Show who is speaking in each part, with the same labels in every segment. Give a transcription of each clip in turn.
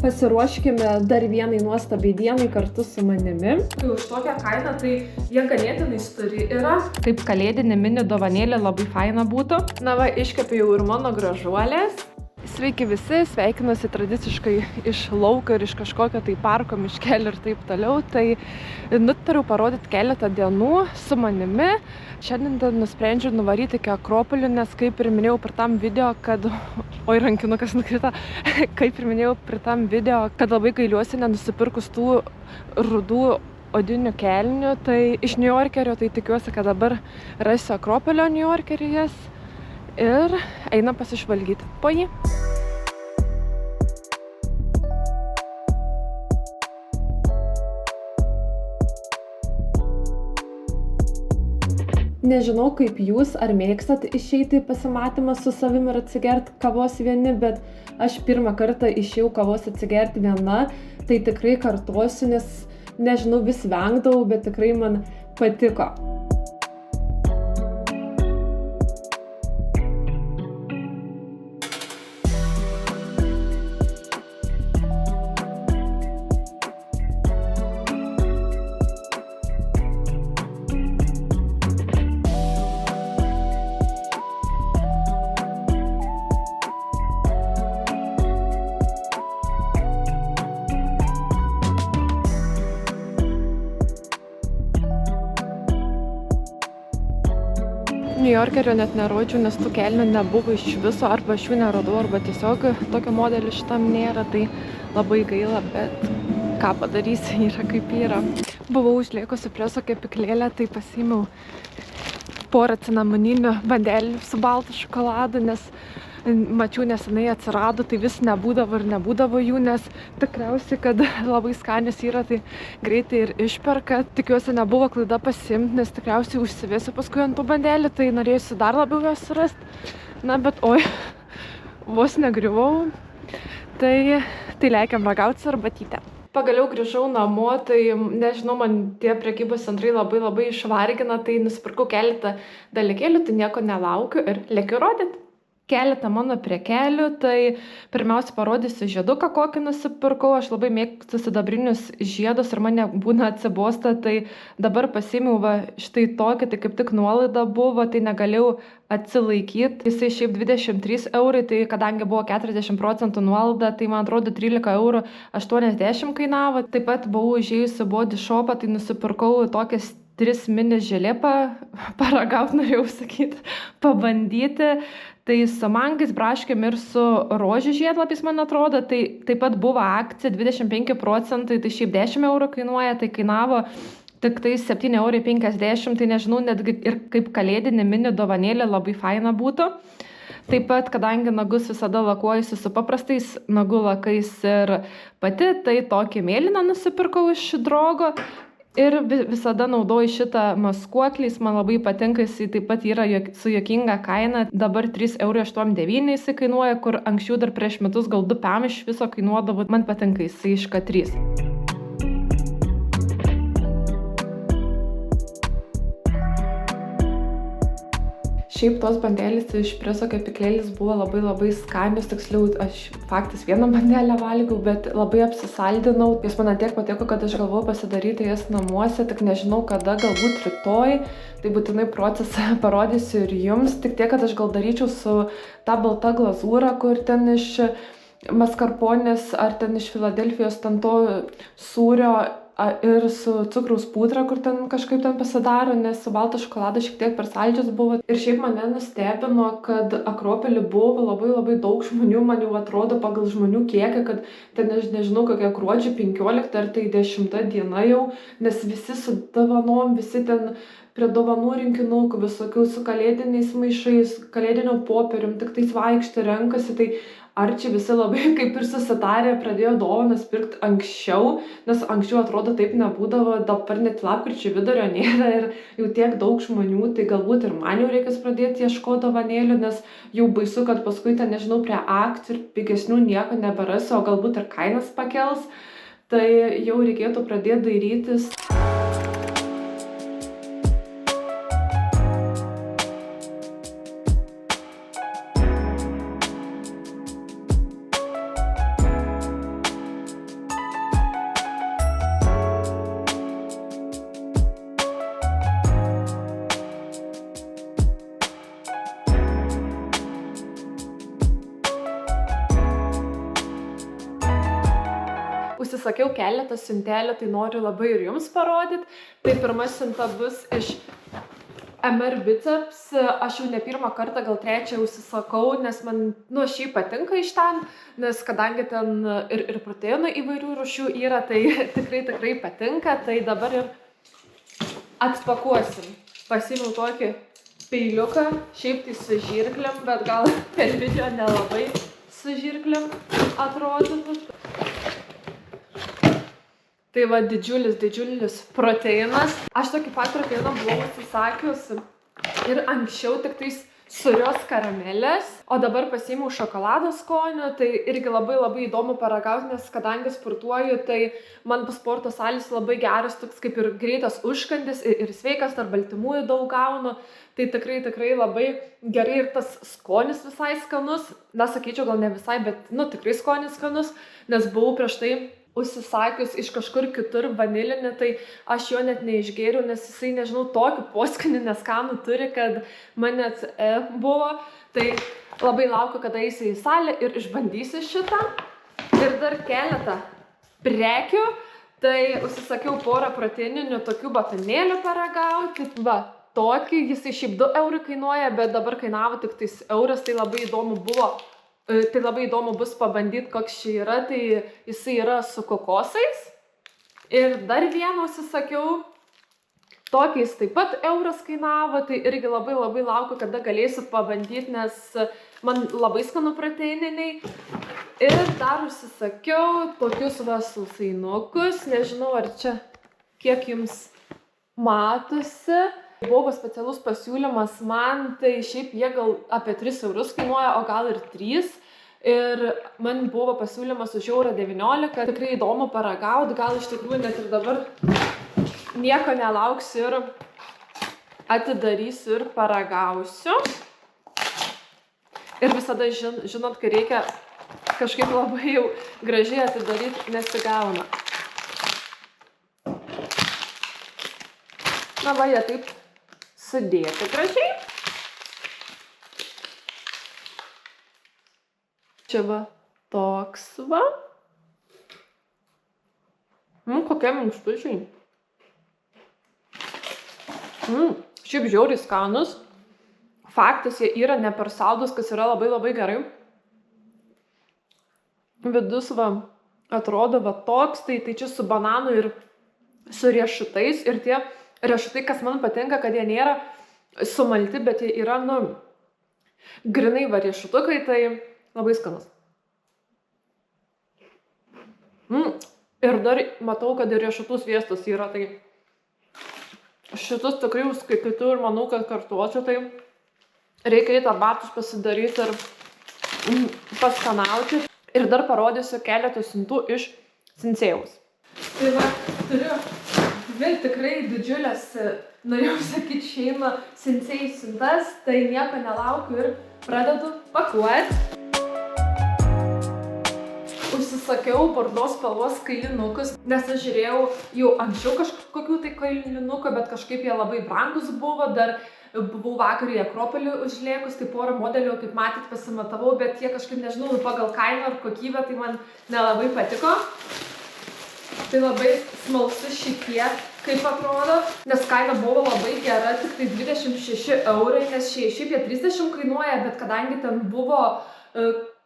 Speaker 1: Pasiruoškime dar vienai nuostabiai dienai kartu su manimi. Už tokią kainą tai jie ganėtinai stori yra. Taip kalėdinė mini dovanėlė labai faina būtų. Na va, iškepiau jau ir mano gražuolės. Sveiki visi, sveikinuosi tradiciškai iš lauko ir iš kažkokio tai parko, miškelio ir taip toliau. Tai nutariau parodyti keletą dienų su manimi. Šiandien nusprendžiau nuvaryti iki Akropolių, nes kaip ir minėjau per tam video, kad... Oi, rankinukas nukrito. Kaip ir minėjau per tam video, kad labai gailiuosi nenusipirkus tų rudų odinių kelnių. Tai iš Niujorkerio, tai tikiuosi, kad dabar rasiu Akropolio Niujorkerį jas. Ir einam pasižvalgyti po jį. Nežinau, kaip jūs, ar mėgstat išeiti į pasimatymą su savimi ir atsigerti kavos vieni, bet aš pirmą kartą išėjau kavos atsigerti viena, tai tikrai kartosiu, nes nežinau, vis vengdavau, bet tikrai man patiko. Niujorkerio net nerodžiau, nes tų kelnių nebuvo iš viso, arba aš jų neradau, arba tiesiog tokio modelio šitam nėra, tai labai gaila, bet ką padarysi, yra kaip yra. Buvau užliekusi preso kepyklėlę, tai pasiėmiau porą cinamoninių bandelių su baltu šokoladu, nes mačiau nesenai atsirado, tai vis nebūdavo ir nebūdavo jų, nes tikriausiai, kad labai skanios yra, tai greitai ir išperka. Tikiuosi nebuvo klaida pasiimti, nes tikriausiai užsivėsiu paskui ant tų bandelių, tai norėjusi dar labiau juos surasti. Na, bet oi, vos negriuvau. Tai leikiam ragauti su arbatyte. Pagaliau grįžau namo, tai nežinau, man tie prekybos centrai labai išvargina, tai nusipirkau keletą dalykėlių, tai nieko nelaukiu ir lėkiu rodyti keletą mano prekelių. Tai pirmiausia parodysiu žieduką, kokį nusipirkau. Aš labai mėgstu sidabrinius žiedus ir man nebūna atsibosta, tai dabar pasiėmiau va štai tokį, tai kaip tik nuolaida buvo, tai negalėjau atsilaikyti. Jisai šiaip 23 eurai, tai kadangi buvo 40% nuolaida, tai man atrodo 13 eurų 80 kainavo. Taip pat buvau užėjusi Body Shopą, tai nusipirkau tokias 3 mini želė paragauti, norėjau sakyti, pabandyti. Tai su mangais, braškėm ir su rožių žiedlapiais, man atrodo, tai taip pat buvo akcija 25%, tai šiaip 10 eurų kainuoja, tai kainavo tik tai 7,50 eurai, tai nežinau, netgi ir kaip kalėdinė mini dovanėlė labai faina būtų. Taip pat, kadangi nagus visada lakuojusi su paprastais nagų lakais ir pati, tai tokį mėlyną nusipirkau iš Drogo. Ir visada naudoju šitą maskuoklį, jis man labai patinka, jis taip pat yra su juokinga kaina, dabar 3,89 € jis kainuoja, kur anksčiau dar prieš metus gal 2 pem iš viso kainuodavo, man patinka jis iš K3. Šiaip tos bandelės iš preso kepyklėlės buvo labai skanios, tiksliau aš faktas vieną bandelę valgiau, bet labai apsisaldinau. Jis man tiek patiko, kad aš galvoju pasidaryti jas namuose, tik nežinau kada, galbūt rytoj. Tai būtinai procesą parodysiu ir jums, tik tiek, kad aš gal daryčiau su ta balta glazūra, kur ten iš maskarponės ar ten iš Filadelfijos ten to sūrio ir su cukraus pudra, kur ten kažkaip ten pasidaro, nes su balto šokolado šiek tiek per saldžius buvo. Ir šiaip mane nustebino, kad Akropolį buvo labai daug žmonių, man jau atrodo pagal žmonių kiekį, kad ten nežinau, kokia gruodžio 15 ar tai 10 diena jau, nes visi su dovanom, visi ten prie dovanų rinkinukų, visokių su kalėdiniais maišais, kalėdinio popierium, tik tais vaikšto, renkasi, tai ar čia visi labai kaip ir susitarė, pradėjo dovanas pirkti anksčiau, nes anksčiau atrodo taip nebūdavo, dabar net lapkričio vidurio nėra ir jau tiek daug žmonių, tai galbūt ir man jau reikės pradėti ieškoti dovanėlių, nes jau baisu, kad paskui ten, nežinau, prie akcijų ir pigesnių nieko neberasiu, o galbūt ir kainas pakels, tai jau reikėtų pradėti dairytis. Užsisakiau keletą siuntelių, tai noriu labai ir jums parodyti. Tai pirma siunta bus iš MR Biceps. Aš jau ne pirmą kartą, gal trečią užsisakau, nes man, šiaip patinka iš ten, nes kadangi ten ir proteinų įvairių rūšių yra, tai tikrai patinka. Tai dabar ir atpakuosim. Pasiėmiau tokį peiliuką, šiaip tai su žirklėm, bet gal per video nelabai su žirklėm atrodytų. Tai va, didžiulis proteinas. Aš tokį pat proteiną buvau užsisakiusi ir anksčiau tik tais sūrios karamelės, o dabar pasiėmiau šokolado skonio. Tai irgi labai įdomu paragauti, nes kadangi sportuoju, tai man po sporto salės labai geras, toks kaip ir greitas užkandis ir sveikas, tarp baltymų daug gaunu. Tai tikrai labai gerai ir tas skonis visai skanus. Na, sakyčiau, gal ne visai, bet tikrai skonis skanus, nes buvau prieš tai užsisakius iš kažkur kitur vanilinį, tai aš jo net neišgėriau, nes jisai, nežinau, tokį poskonį neskanų turi, kad man net buvo. Tai labai laukiu, kada eisiu į salę ir išbandysiu šitą. Ir dar keletą prekių. Tai užsisakiau porą proteininių tokių batonėlių paragauti. Va, tokį, jisai šiaip 2 eurų kainuoja, bet dabar kainavo tik tais euras, tai labai įdomu buvo. Tai labai įdomu bus pabandyti, koks čia yra. Tai jisai yra su kokosais. Ir dar vieną užsisakiau. Tokiais taip pat euras kainavo. Tai irgi labai laukiu, kada galėsiu pabandyti, nes man labai skanu proteininiai. Ir dar užsisakiau tokius sausainukus. Nežinau, ar čia kiek jums matosi. Buvo specialus pasiūlymas man, tai šiaip jie gal apie 3 eurus kainuoja, o gal ir 3. Ir man buvo pasiūlymas už 1,19 €. Tikrai įdomu paragauti, gal iš tikrųjų net ir dabar nieko nelauksiu ir atidarysiu ir paragausiu. Ir visada žinot, kai reikia kažkaip labai jau gražiai atidaryti, nesigauna. Na va, jie taip sudėti gražiai. Čia va toks va. Kokie minkštučiai. Šiaip žiauriai skanus. Faktas, jie yra ne per saldus, kas yra labai gerai. Vidus va atrodo va toks, tai čia su bananu ir su riešutais. Ir tie riešutai, kas man patinka, kad jie nėra sumalti, bet jie yra, grinai va riešutukai, tai labai skanus. Ir dar matau, kad ir riešutų sviestas yra, tai šitus tikrai užskaitytų ir manau, kad kartuosiu, tai reikia į arbatus pasidaryti ir paskanauti. Ir dar parodysiu keletą siuntų iš Sensėjaus. Tai va, turiu dvi tikrai didžiulės, norėjau sakyti, šeimą Sensėjų siuntas, tai nieko nelaukiu ir pradedu pakuoti. Užsisakiau bordo spalvos kailinukus, nes aš žiūrėjau jau anksčiau kažkokių tai kailinukų, bet kažkaip jie labai brangus buvo. Dar buvau vakar į Akropolį užlėkus, tai porą modelių, kaip matyt, pasimatavau, bet jie kažkaip, nežinau, pagal kainą ar kokybę, tai man nelabai patiko. Tai labai smalsu šitie, kaip atrodo, nes kaina buvo labai gera, tik tai 26 €, nes šiaip jie 30 kainuoja, bet kadangi ten buvo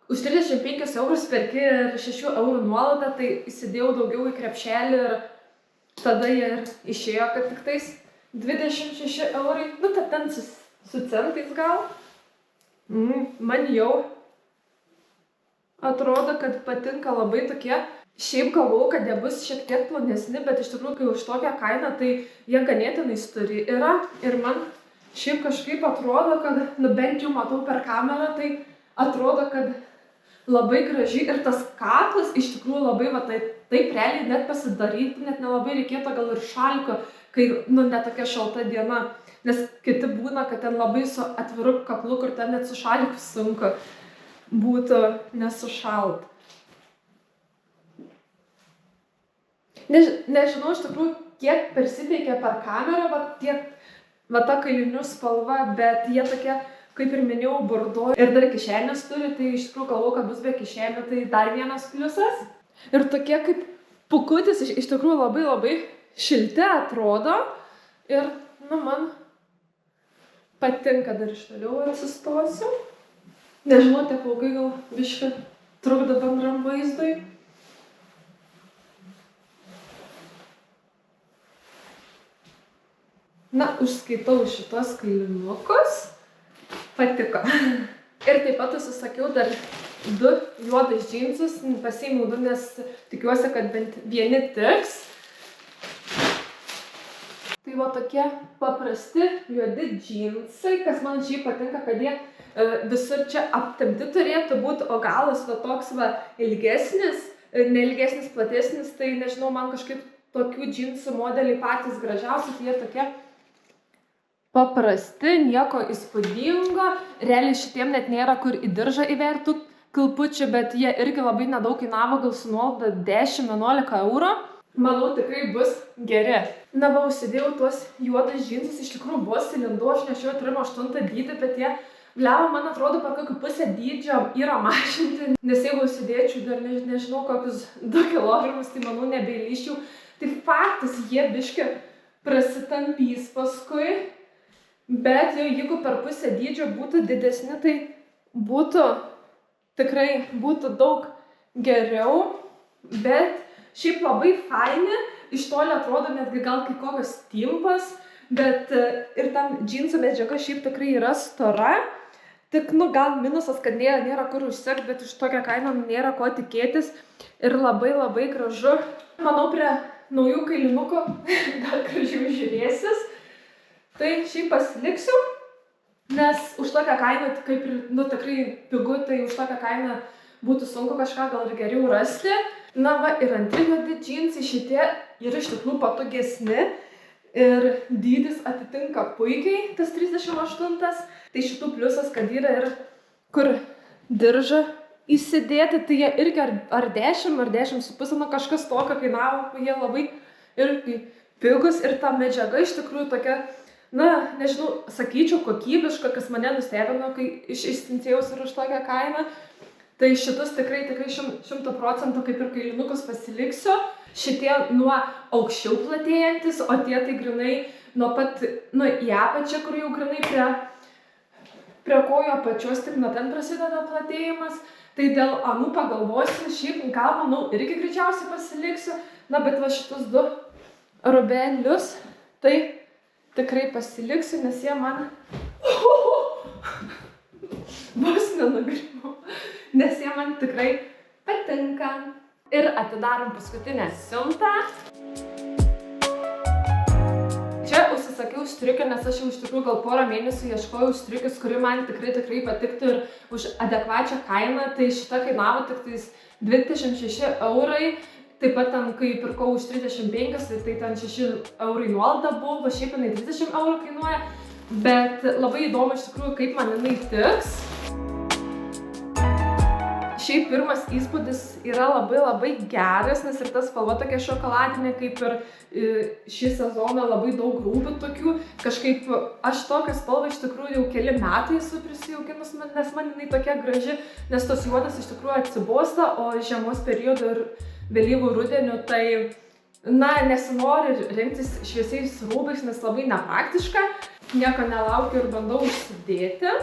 Speaker 1: už 35 eurus perki ir 6 eurų nuolaidą, tai įsidėjau daugiau į krepšelį ir tada jie ir išėjo, kad tik tais 26 eurai, tai ten su centais gal. Man jau atrodo, kad patinka labai tokie. Šiaip galvau, kad jie bus šiek tiek plonesni, bet iš tikrųjų, kai už tokią kainą, tai jie ganėtinai stori yra. Ir man šiaip kažkaip atrodo, kad, bent jau matau per kamerą, tai atrodo, kad labai gražiai. Ir tas kaklas iš tikrųjų labai, taip realiai net pasidaryti, net nelabai reikėtų gal ir šalko, kai, ne tokia šalta diena. Nes kiti būna, kad ten labai su atviru kaklu, kur ten net su šalku sunku būtų nesušalt. Nežinau iš tikrųjų, kiek persiteikia per kamerą, ta kailinių spalva, bet jie tokie, kaip ir minėjau, bordo. Ir dar kišenės turi, tai iš tikrųjų galvoju, kad bus be kišenių, tai dar vienas pliusas. Ir tokie kaip Pūkutis iš tikrųjų labai šilti atrodo ir, man patinka, dar iš toliau atsistosiu. Nežinau, tie plaukai gal biškį trukdo bendram vaizdui. Užskaitau šitos kailinukus. Patiko. Ir taip pat užsisakiau dar 2 juodus džinsus. Pasiėmiau 2, nes tikiuosi, kad bent vieni tiks. Tai va tokie paprasti juodi džinsai, kas man šiaip patinka, kad jie visur čia aptempti turėtų būti, o galas va toks va ilgesnis, neilgesnis, platesnis, tai nežinau, man kažkaip tokių džinsų modeliai patys gražiausi, tai jie tokie paprasti, nieko įspūdingo, realiai šitiem net nėra kur į diržą įvertų kilpučių, bet jie irgi labai nedaug kainavo, gal su nuolaida 10–11 eurų. Manau, tikrai bus geri. Užsidėjau tuos juodus džinsus, iš tikrųjų buvo silindu, aš nešiau 38 dydį, bet jie, man atrodo, per kokį pusę dydžio yra mažinti, nes jeigu užsidėčiau dar nežinau kokius 2 kilogramus, tai manau nebeįlyščiau. Tai faktas, jie biškį prasitampys paskui, bet jau jeigu per pusę dydžio būtų didesni, tai būtų daug geriau, bet šiaip labai faini, iš toli atrodo netgi gal kai kokios timpas, bet ir tam džinsų medžiaga šiaip tikrai yra stora. Tik, gal minusas, kad nėra kur užsegti, bet iš tokią kainą nėra ko tikėtis ir labai gražu. Manau, prie naujų kailinukų gal gražiau žiūrėsis. Tai šiaip pasiliksiu, nes už tokią kainą, kaip ir, tikrai pigu, tai už tokią kainą būtų sunku kažką gal ir geriau rasti. Ir antri juodi džinsai šitie yra iš tikrųjų patogesni ir dydis atitinka puikiai, tas 38. Tai šitų pliusas, kad yra ir kur diržą įsidėti, tai jie irgi ar 10, ar 10,5, kažkas tokio kainavo, jie labai irgi pigus ir ta medžiaga iš tikrųjų tokia, nežinau, sakyčiau, kokybiška, kas mane nustebino, kai iš Sincėjaus ir už tokią kainą. Tai šitus tikrai 100% kaip ir kailinukus pasiliksiu. Šitie nuo aukščiau platėjantis, o tie tai grinai nuo pat, į apačią, kur jau grinai prie kojo apačios, tik nuo ten prasideda platėjimas. Tai dėl anų pagalvosiu, šiaip gal, manau, irgi greičiausiai pasiliksiu. Bet va šitus 2 rubelius, tai tikrai pasiliksiu, nes jie man bus nenugrimau. Nes jie man tikrai patinka. Ir atidarom paskutinę siuntą. Čia užsisakiau striukę, nes aš jau iš tikrųjų gal porą mėnesių ieškojau striukės, kuri man tikrai patiktų ir už adekvačią kainą. Tai šita kainavo tik tais 26 eurai. Taip pat ten, kai pirkau už 35, tai ten 6 eurai nuolaida buvo, šiaip jinai 30 eurų kainuoja. Bet labai įdomu iš tikrųjų, kaip man jinai tiks. Šiaip pirmas įspūdis yra labai geras, nes ir ta spalva tokia šokoladinė, kaip ir šį sezoną labai daug rūbų tokių. Kažkaip aš tokią spalvą iš tikrųjų jau keli metai esu prisijaukinus, nes man jinai tokia graži, nes tos juodas iš tikrųjų atsibosta, o žiemos periodu ir vėlyvų rudenių tai, nesinori rinktis šviesiais rūbais, nes labai nepraktiška. Nieko nelaukiu ir bandau užsidėti.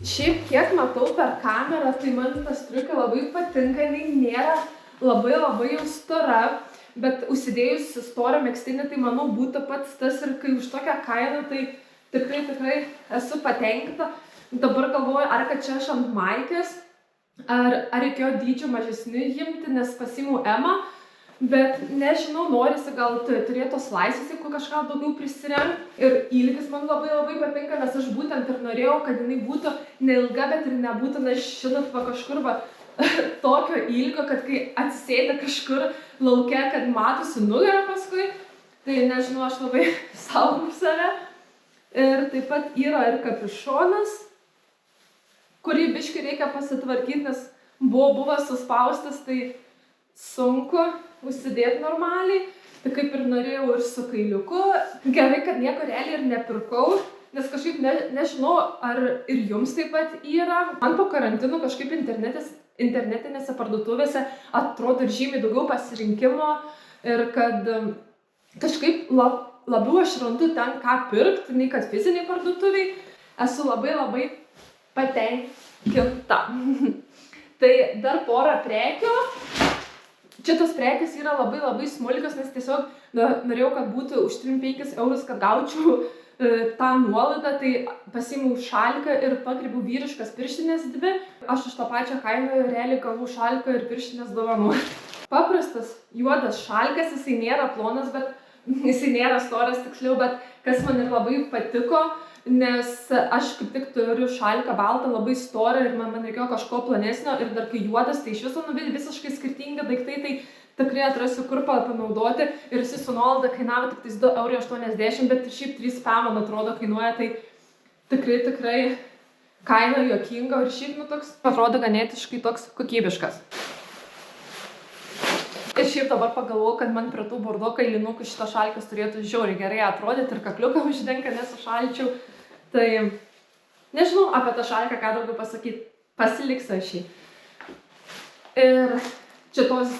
Speaker 1: Šiaip kiek matau per kamerą, tai man ta striukė labai patinka, jinai nėra labai jau stora, bet užsidėjus storą megztinį, tai manau būtų pats tas ir kai už tokią kainą, tai tikrai esu patenkinta. Dabar galvoju, ar kad čia aš ant maikės, ar reikėjo dydžių mažesnių imti, nes pasiimu M, bet nežinau, norisi gal turėti tos laisvės, jeigu kažką daugiau prisiremti. Ir ilgis man labai patinka, nes aš būtent ir norėjau, kad jinai būtų neilga, bet ir nebūtų, žinot, kažkur tokio ilgio, kad kai atsisėda kažkur lauke, kad matosi nugarą paskui, tai nežinau, aš labai saugau save. Ir taip pat yra ir kapišonas, kurį biškį reikia pasitvarkyti, nes buvo suspaustas, tai sunku užsidėti normaliai. Tai kaip ir norėjau ir su kailiuku. Gerai, kad nieko realiai ir nepirkau, nes kažkaip nežinau, ar ir jums taip pat yra. Man po karantino kažkaip internetinėse parduotuvėse atrodo ir žymiai daugiau pasirinkimo ir kad kažkaip labiau aš randu ten ką pirkti, nei kad fiziniai parduotuviai. Esu labai patenkinta. Tai dar porą prekių. Šitas prekės yra labai smulkios, nes tiesiog norėjau, kad būtų už 3-5 eurus, kad gaučiau tą nuolaidą, tai pasiėmiau šaliką ir pakreipiau vyriškas pirštinės 2. Aš už tą pačią kainą realiai gavau šaliką ir pirštinės dovanų. Paprastas juodas šalikas, jisai nėra plonas, bet jisai nėra storas tiksliau, bet kas man ir labai patiko, nes aš kaip tik turiu šaliką baltą, labai storą ir man reikėjo kažko plonesnio ir dar kai juodas, tai iš viso visiškai skirtingi daiktai, tai tikrai atrasiu kur panaudoti ir jis su nuolaida kainavo tik 2,80 €, bet ir šiaip 3 man atrodo kainuoja, tai tikrai kaina juokinga ir šiaip toks atrodo ganėtiškai toks kokybiškas. Ir šiaip dabar pagalvojau, kad man prie tų bordo kailinukų šitas šalikas turėtų žiauriai gerai atrodyti ir kakliuką uždenka nesušalčiau. Tai nežinau apie tą šaliką, ką daugiau pasakyti, pasiliks aš jį. Ir čia tos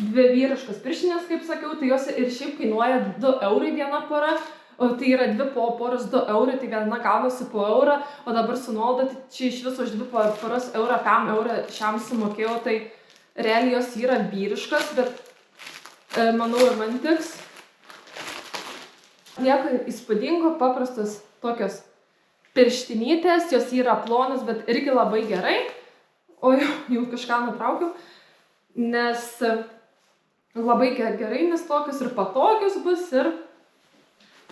Speaker 1: 2 vyriškas pirštinės, kaip sakiau, tai jos ir šiaip kainuoja 2 € viena pora, o tai yra 2 poros 2 €, tai viena gaunasi po eurą, o dabar su nuolaida, tai čia iš viso už 2 poras eurą, 5 € šiam sumokėjau, tai realiai jos yra vyriškas, bet manau ir man tiks. Nieko įspūdingo, paprastas tokios pirštinytės, jos yra plonas, bet irgi labai gerai. O jau kažką nutraukiau, nes labai gerai, nes tokios ir patogios bus ir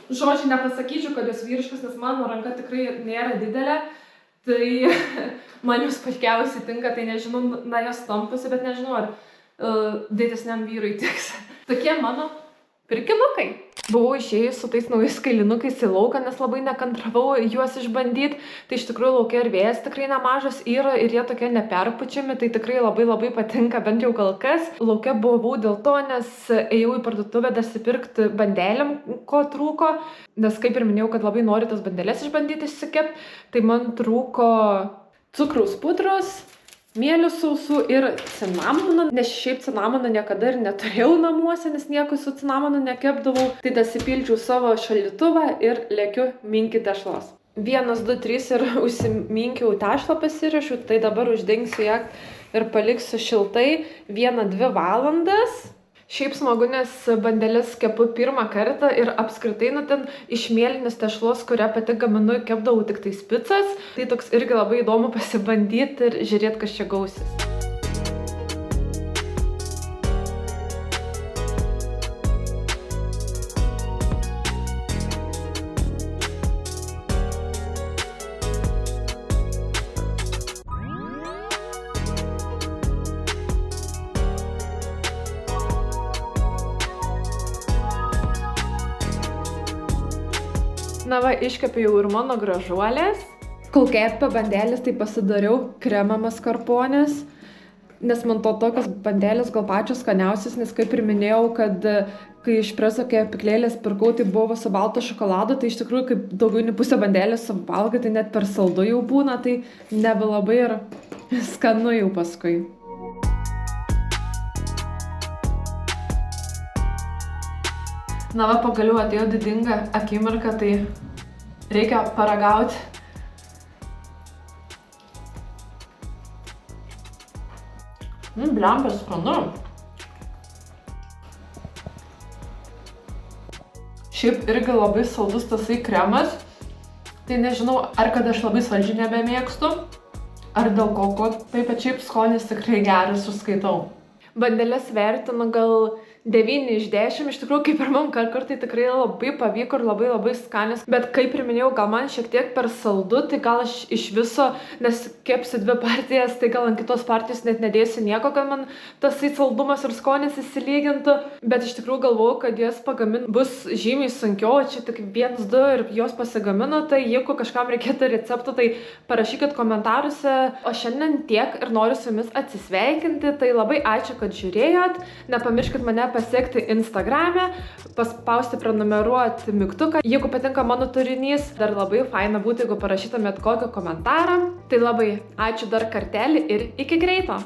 Speaker 1: žodžiai nepasakyčiau, kad jos vyriškas, nes mano ranka tikrai nėra didelė, tai man jūs puikiausiai tinka, tai nežinau, na jos tampusi, bet nežinau, ar didesniam vyrui tiks. Tokie mano pirkinukai. Buvau išėjus su tais naujais kailinukais į lauką, nes labai nekantravau juos išbandyti. Tai iš tikrųjų lauke ir vėjas tikrai nemažas yra ir jie tokie neperpučiami, tai tikrai labai patinka, bent jau kol kas. Lauke buvau dėl to, nes ėjau į parduotuvę dasipirkti bandelėm, ko trūko. Nes kaip ir minėjau, kad labai noriu tas bandelės išbandyti išsikepti, tai man trūko cukraus pudros, mielių sausų ir cinamono, nes šiaip cinamono niekada ir neturėjau namuose, nes nieko su cinamonu nekepdavau. Tai dasipildžiau savo šaldytuvą ir lėkiu minkyti tešlos. 1, 2, 3 ir užsiminkiau tešlą pasirašiau, tai dabar uždengsiu ją ir paliksiu šiltai 1-2 valandas. Šiaip smagu, nes bandeles kepu pirmą kartą ir apskritai, ten iš mielinės tešlos, kurią pati gaminu, kepdavau tik tais picas. Tai toks irgi labai įdomu pasibandyti ir žiūrėti, kas čia gausis. Na va, iškepiau jau ir mano gražuolės. Kol kepė bandelės, tai pasidariau kremą maskarponės, nes man tokios bandelės gal pačios skaniausios, nes kaip ir minėjau, kad kai iš preso kepyklėlės pirkau, tai buvo su balto šokolado, tai iš tikrųjų, kaip daugiau nei pusę bandelės suvalgai, tai net per saldu jau būna, tai nebelabai ir skanu jau paskui. Na va, pagaliau atėjo didinga akimirka, tai reikia paragauti. Blemba, skanu. Šiaip irgi labai saldus tasai kremas. Tai nežinau, ar kad aš labai saldžiai nebemėgstu, ar dėl ko, taip pat šiaip skonis tikrai geras, užskaitau. Bandelės vertinu gal 9 iš 10, iš tikrųjų, kaip pirmam kartai tikrai labai pavyko ir labai skanis, bet kaip ir minėjau, gal man šiek tiek per saldu, tai gal aš iš viso, nes kepsiu 2 partijas, tai gal ant kitos partijos net nedėsiu nieko, kad man tasai saldumas ir skonis įsilygintų, bet iš tikrųjų galvojau, kad jas pagaminti bus žymiai sunkiau, čia tik 1-2 ir jos pasigamino, tai jeigu kažkam reikėtų receptų, tai parašykit komentaruose, o šiandien tiek ir noriu su jumis atsisveikinti, tai labai ačiū, kad žiūrėjot. Nepamirškit mane pasiekti Instagrame, paspausti prenumeruoti mygtuką. Jeigu patinka mano turinys, dar labai faina būtų, jeigu parašytumėt kokį komentarą. Tai labai ačiū dar kartelį ir iki greito!